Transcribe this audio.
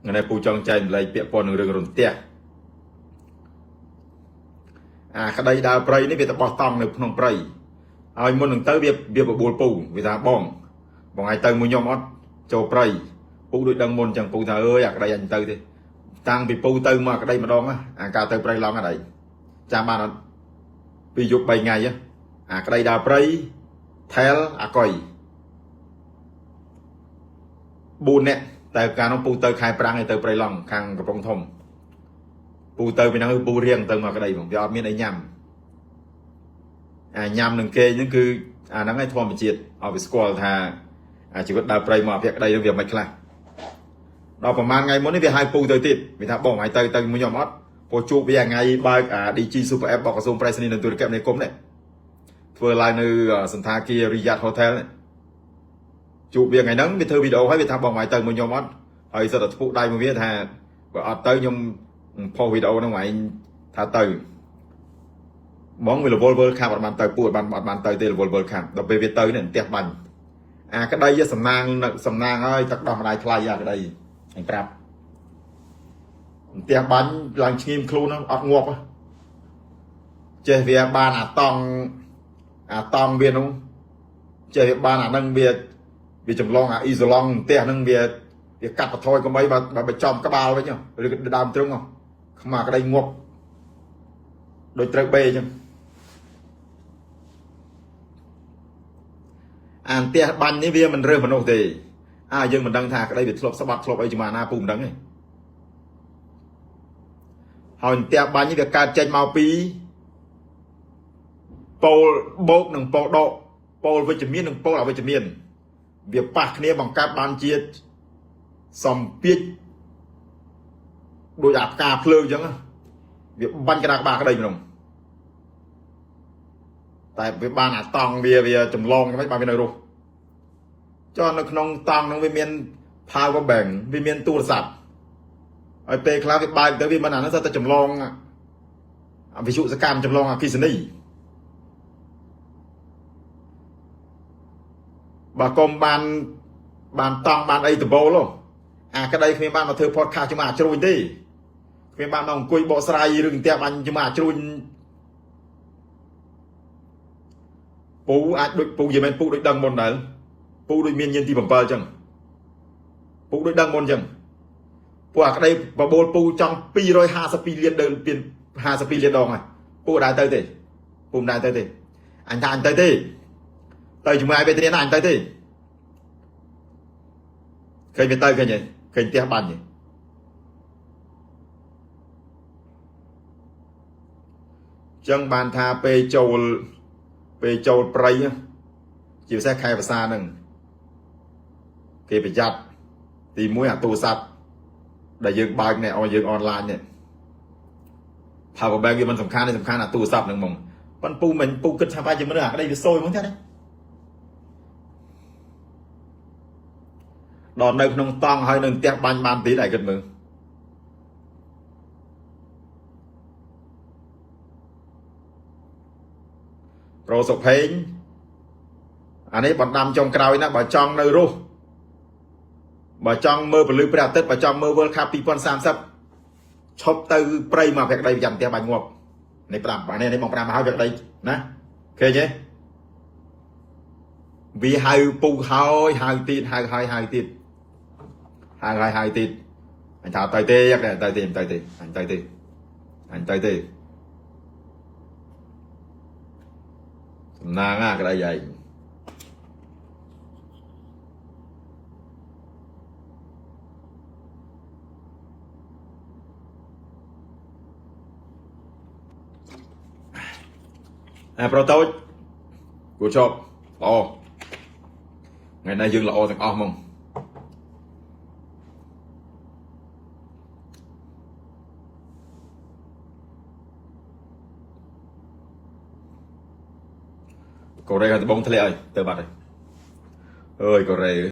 này phu trong chạy lấy bịa pon rừng rừng tia cái đây đào prey này bị ta bỏ tòng được không prey ai muốn đừng tới việc bùa pù vì ta bong ai tới mua nhom ót cho prey phu đội đăng môn chẳng phu thà ơi cái đây anh tới đi tăng bị phu tới mà cái đây mà đong á cả tới prey long ở đây cha ba nó ví dụ 7 ngày á cái đây đào prey theo coi buồn nè tại cả nó phu tới khai prang này tới prey long khang cái bông thông phu tới vì nó phu riêng tới mà cái đây cũng do miền ấy nhầm nhầm đừng kê những cứ nó ngay thua một chiết ở với squall thà chỉ có đào prey mà việc đây là việc mạch là đóประมาณ ngày muốn đi về hai phu tới tiệt vì thà bỏ ngày tới mua nhom ótพอ chụp về ngày ba đi chi super app บอกกระทรวงไปรษณีย์ ตัวเก็บในกรมเนี่ยធ្វើឡើងនៅសន្តាគារ Riyadh Hotel เนี่ยជួបវាថ្ងៃហ្នឹងវាធ្វើវីដេអូឲ្យវាថាបងឲ្យទៅមួយខ្ញុំអត់ហើយសិតតែធ្វើដៃមួយវាថាបើអត់ទៅខ្ញុំផុសវីដេអូហ្នឹងឯងថាទៅបងវារវល់វល់ខាប់អត់បានទៅពូអត់បានទៅទេរវល់វល់ខាប់ដល់ពេលវាទៅនេះផ្ទះបាញ់ក្តីសំណាងហើយទឹកដោះម្ដាយថ្លៃក្តីអញប្រាប់ផ្ទះបាញ់ឡើងឈ្ងៀមខ្លួនហ្នឹងអត់ងាប់ចេះវាបានអាតង់វានោះចេះវាបានអាហ្នឹងវាចម្លងអាអ៊ីសូឡង់ផ្ទះហ្នឹងវាកាត់បន្ថយកុំអីបើចំក្បាលវិញឬដើមទ្រឹងខ្មាក្តីងាប់ដូចត្រូវបេអញ្ចឹងផ្ទះបាញ់នេះវាមិនរើសមនុស្សទេយើងមិនដឹងថាក្តីវាធ្លាប់ស្បាត់ធ្លាប់អីជាមួយណាពូមិនដឹងទេហើយផ្ទះបាញ់នេះវាកើតចេញមកពីពោលបោកនិងពោលដកពោលវិជ្ជមាននិងពោលអវិជ្ជមានវាប៉ះគ្នាបង្កើតបានជាសំពាជដោយអាផ្កាភ្លើងអញ្ចឹងវាបាញ់ក្តារក្បាលក្តីម្ដងតែវាបានអាតង់វាចម្លងមិនបានវានៅរស់ចុះនៅក្នុងតង់ហ្នឹងវាមាន power bank វាមានទូរស័ព្ទហើយពេលខ្លះវាបើកទៅវាមិនអានោះទៅចម្លងវិទ្យុសកម្មចម្លងអគ្គិសនីបើកុំបានតង់បានអីដបូលក្តីគ្មានបានមកធ្វើ podcast ជាមួយជ្រួញទេគ្មានបានមកអង្គុយបកស្រាយរឿងផ្ទះបាញ់ជាមួយជ្រួញពូអាចដូចពូយមែនពូដូចដឹងមុនដែរពូដូចមានញាណទី7អញ្ចឹងពូដូចដឹងមុនអញ្ចឹងពួកក្តីបបូលពូចង់252លានដើមពី52លានដងហើយពូដែរទៅទេពូមិនដែរទៅទេអញថាអញទៅទេទៅជាមួយឯងវេទនាណាអញទៅទេឃើញវាទៅឃើញផ្ទះបាញ់ចឹងបានថាពេលចូលព្រៃជាពិសេសខែភាសាហ្នឹងគេប្រយ័ត្នទី1អាទូរស័ព្ទដែលយើងបើកនេះឲ្យយើងអនឡាញនេះ power bank វាមិនសំខាន់ទេសំខាន់អាទូរស័ព្ទហ្នឹងហ្មងប៉ុន្តែពូគិតថាបែរជាមើលអាក្តីវាសួយហ្មងទេណាដល់នៅក្នុងតង់ហើយនៅផ្ទះបាញ់បានទីដែរគិតមើលប្រូសុភេងអានេះបណ្ដាំចុងក្រោយណាបើចង់នៅរស់បើចង់មើលពលឺព្រះអាទិត្យបើចង់មើល World Cup 2030ឈប់ទៅព្រៃមកភក្តីប្រចាំផ្ទះបាញ់ងាប់នេះ5នេះបង5មកហើយភក្តីណាឃើញទេវាហៅពូហើយហៅទៀតហៅទៀតហៅទៀតអញថាទៅទេអញទៅទេសំណាងក្តីឯងប្រូតូចគួរជប់ល្អថ្ងៃនេះយើងល្អទាំងអស់ហ្មងកូរ៉េហើយត្បូងធ្លាក់ហើយទៅបាត់ហើយអើយកូរ៉េ